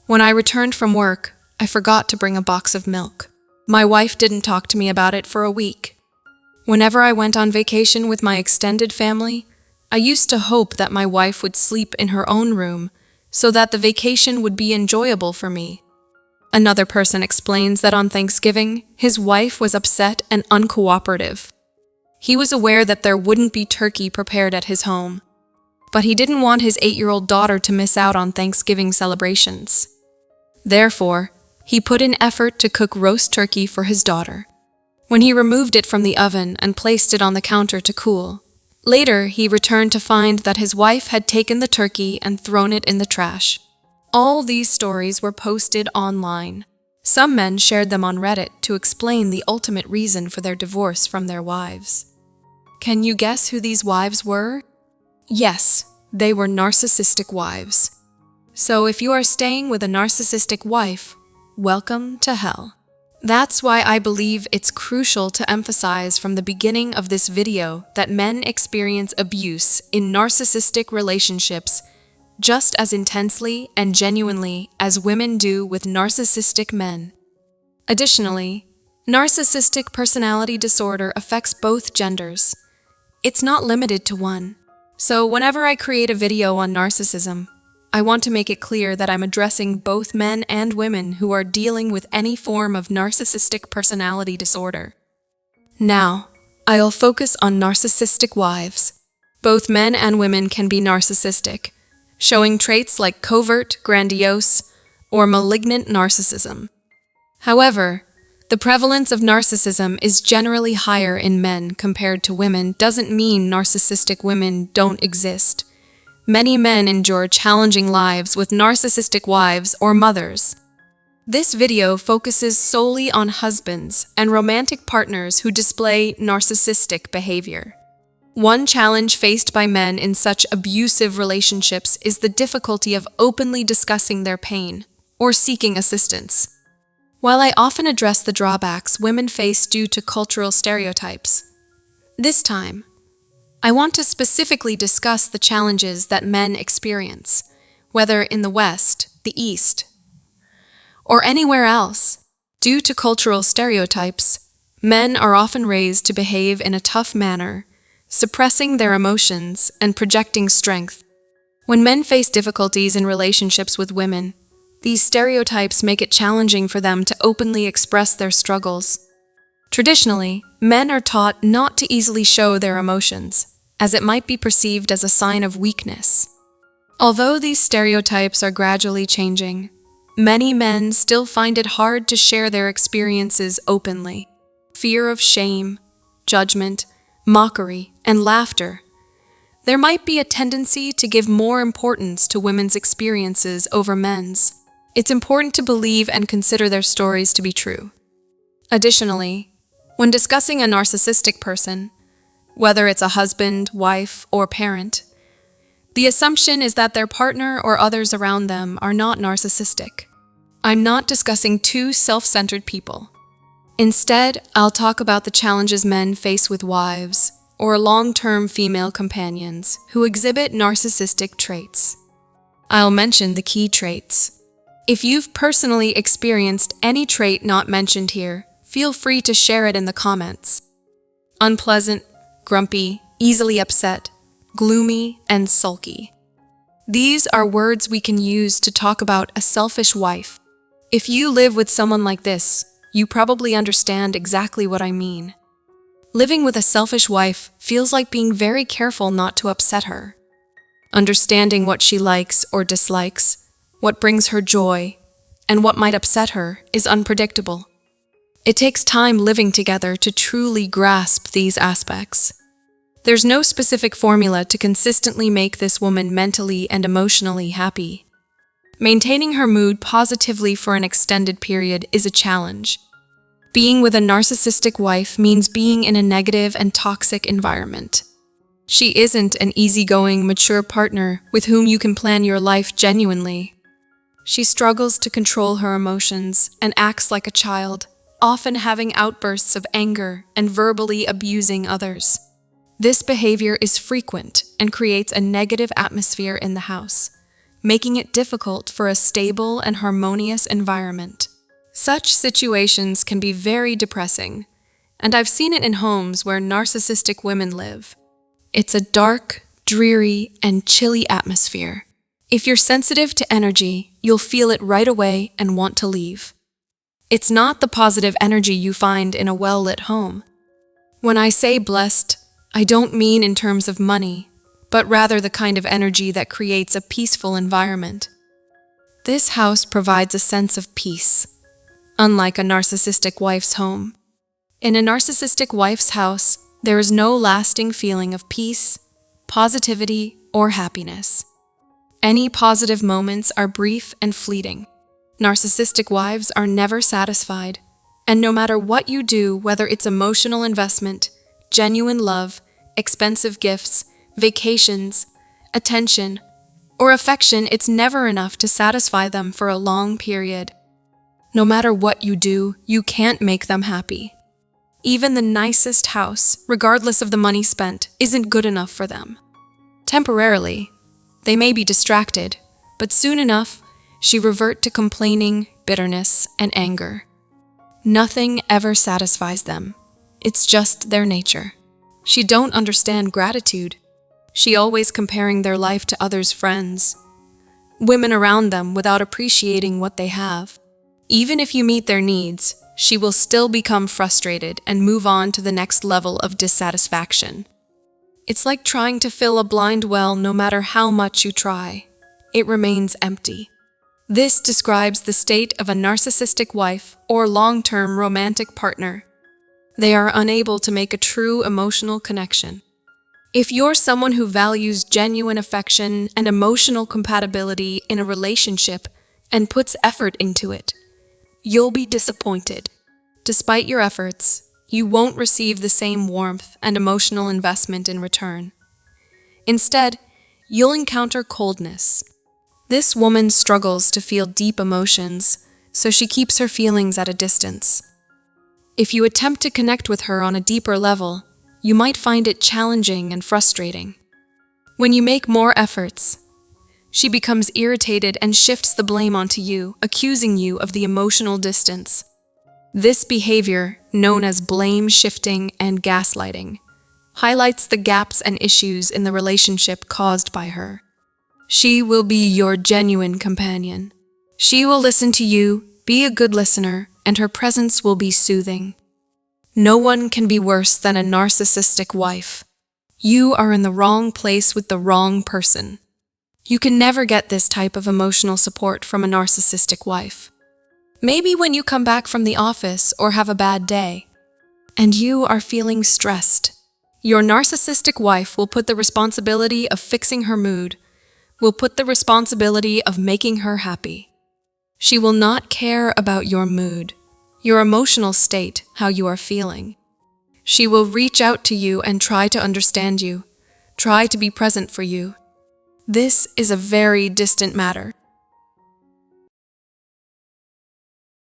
When I returned from work, I forgot to bring a box of milk. My wife didn't talk to me about it for a week. Whenever I went on vacation with my extended family, I used to hope that my wife would sleep in her own room so that the vacation would be enjoyable for me. Another person explains that on Thanksgiving, his wife was upset and uncooperative. He was aware that there wouldn't be turkey prepared at his home, but he didn't want his 8-year-old daughter to miss out on Thanksgiving celebrations. Therefore, he put in effort to cook roast turkey for his daughter. When he removed it from the oven and placed it on the counter to cool, later he returned to find that his wife had taken the turkey and thrown it in the trash. All these stories were posted online. Some men shared them on Reddit to explain the ultimate reason for their divorce from their wives. Can you guess who these wives were? Yes, they were narcissistic wives. So if you are staying with a narcissistic wife, welcome to hell. That's why I believe it's crucial to emphasize from the beginning of this video that men experience abuse in narcissistic relationships just as intensely and genuinely as women do with narcissistic men. Additionally, narcissistic personality disorder affects both genders. It's not limited to one. So whenever I create a video on narcissism, I want to make it clear that I'm addressing both men and women who are dealing with any form of narcissistic personality disorder. Now, I'll focus on narcissistic wives. Both men and women can be narcissistic, showing traits like covert, grandiose, or malignant narcissism. However, the prevalence of narcissism is generally higher in men compared to women doesn't mean narcissistic women don't exist. Many men endure challenging lives with narcissistic wives or mothers. This video focuses solely on husbands and romantic partners who display narcissistic behavior. One challenge faced by men in such abusive relationships is the difficulty of openly discussing their pain or seeking assistance. While I often address the drawbacks women face due to cultural stereotypes, this time, I want to specifically discuss the challenges that men experience, whether in the West, the East, or anywhere else. Due to cultural stereotypes, men are often raised to behave in a tough manner, suppressing their emotions and projecting strength. When men face difficulties in relationships with women, these stereotypes make it challenging for them to openly express their struggles. Traditionally, men are taught not to easily show their emotions, as it might be perceived as a sign of weakness. Although these stereotypes are gradually changing, many men still find it hard to share their experiences openly. Fear of shame, judgment, mockery, and laughter. There might be a tendency to give more importance to women's experiences over men's. It's important to believe and consider their stories to be true. Additionally, when discussing a narcissistic person, whether it's a husband, wife, or parent, the assumption is that their partner or others around them are not narcissistic. I'm not discussing two self-centered people. Instead, I'll talk about the challenges men face with wives or long-term female companions who exhibit narcissistic traits. I'll mention the key traits. If you've personally experienced any trait not mentioned here, feel free to share it in the comments. Unpleasant, grumpy, easily upset, gloomy, and sulky. These are words we can use to talk about a selfish wife. If you live with someone like this, you probably understand exactly what I mean. Living with a selfish wife feels like being very careful not to upset her. Understanding what she likes or dislikes, what brings her joy, and what might upset her is unpredictable. It takes time living together to truly grasp these aspects. There's no specific formula to consistently make this woman mentally and emotionally happy. Maintaining her mood positively for an extended period is a challenge. Being with a narcissistic wife means being in a negative and toxic environment. She isn't an easygoing, mature partner with whom you can plan your life genuinely. She struggles to control her emotions and acts like a child, often having outbursts of anger and verbally abusing others. This behavior is frequent and creates a negative atmosphere in the house, making it difficult for a stable and harmonious environment. Such situations can be very depressing, and I've seen it in homes where narcissistic women live. It's a dark, dreary, and chilly atmosphere. If you're sensitive to energy, you'll feel it right away and want to leave. It's not the positive energy you find in a well-lit home. When I say blessed, I don't mean in terms of money, but rather the kind of energy that creates a peaceful environment. This house provides a sense of peace, unlike a narcissistic wife's home. In a narcissistic wife's house, there is no lasting feeling of peace, positivity, or happiness. Any positive moments are brief and fleeting. Narcissistic wives are never satisfied, and no matter what you do, whether it's emotional investment, genuine love, expensive gifts, vacations, attention, or affection, it's never enough to satisfy them for a long period. No matter what you do, you can't make them happy. Even the nicest house, regardless of the money spent, isn't good enough for them. Temporarily, they may be distracted, but soon enough, she revert to complaining, bitterness, and anger. Nothing ever satisfies them. It's just their nature. She don't understand gratitude. She always comparing their life to others' friends, women around them, without appreciating what they have. Even if you meet their needs, she will still become frustrated and move on to the next level of dissatisfaction. It's like trying to fill a blind well. No matter how much you try, it remains empty. This describes the state of a narcissistic wife or long-term romantic partner. They are unable to make a true emotional connection. If you're someone who values genuine affection and emotional compatibility in a relationship and puts effort into it, you'll be disappointed. Despite your efforts, you won't receive the same warmth and emotional investment in return. Instead, you'll encounter coldness. This woman struggles to feel deep emotions, so she keeps her feelings at a distance. If you attempt to connect with her on a deeper level, you might find it challenging and frustrating. When you make more efforts, she becomes irritated and shifts the blame onto you, accusing you of the emotional distance. This behavior, known as blame shifting and gaslighting, highlights the gaps and issues in the relationship caused by her. She will be your genuine companion. She will listen to you, be a good listener, and her presence will be soothing. No one can be worse than a narcissistic wife. You are in the wrong place with the wrong person. You can never get this type of emotional support from a narcissistic wife. Maybe when you come back from the office or have a bad day, and you are feeling stressed, your narcissistic wife will put the responsibility of fixing her mood, will put the responsibility of making her happy. She will not care about your mood, your emotional state, how you are feeling. She will reach out to you and try to understand you, try to be present for you. This is a very distant matter.